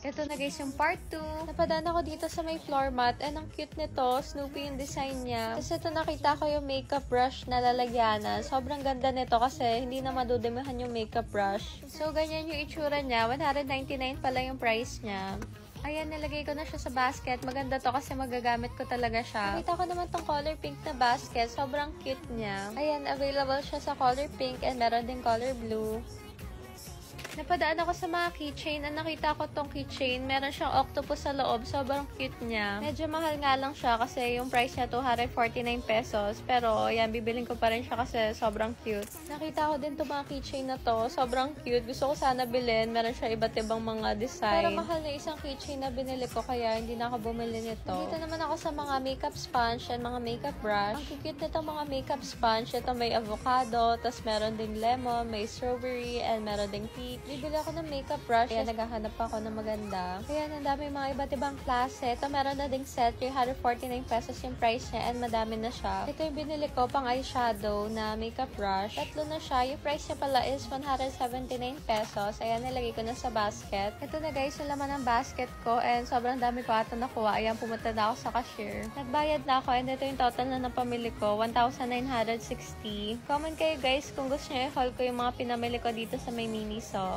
Ito na guys yung part 2. Napadaan ako dito sa may floor mat. And ang cute nito. Snoopy yung design niya. Tapos ito nakita ko yung makeup brush na lalagyanan. Sobrang ganda nito kasi hindi na madudumihan yung makeup brush. So ganyan yung itsura niya. 199 pala yung price niya. Ayan, nilagay ko na siya sa basket. Maganda to kasi magagamit ko talaga siya. Nakita ko naman tong color pink na basket. Sobrang cute niya. Ayan, available siya sa color pink and meron din color blue. Napadaan ako sa mga keychain. Ang nakita ko tong keychain, meron siyang octopus sa loob. Sobrang cute niya. Medyo mahal nga lang siya kasi yung price niya 249 pesos. Pero, yan, bibilin ko pa rin siya kasi sobrang cute. Nakita ko din itong mga keychain na to. Sobrang cute. Gusto ko sana bilhin. Meron siya iba't ibang mga design. Pero mahal na isang keychain na binili ko kaya hindi na ako bumili nito. Dito naman ako sa mga makeup sponge and mga makeup brush. Ang cute nito mga makeup sponge. Ito may avocado, tapos meron ding lemon, may strawberry, and meron ding peach. Bibili ako ng makeup brush. Kaya naghahanap ako ng maganda. Kaya ang dami mga iba't ibang klase. Ito meron na ding set. 349 pesos yung price niya and madami na siya. Ito yung binili ko pang eyeshadow na makeup brush. Tatlo na siya. Yung price niya pala is 179 pesos. Ayan, nilagay ko na sa basket. Ito na guys, yung laman ng basket ko and sobrang dami ko ata nakuha. Ayan, pumunta na ako sa cashier. Nagbayad na ako and ito yung total na napamili ko. 1,960. Comment kayo guys kung gusto niyo i-haul ko yung mga pinamili ko dito sa may Miniso.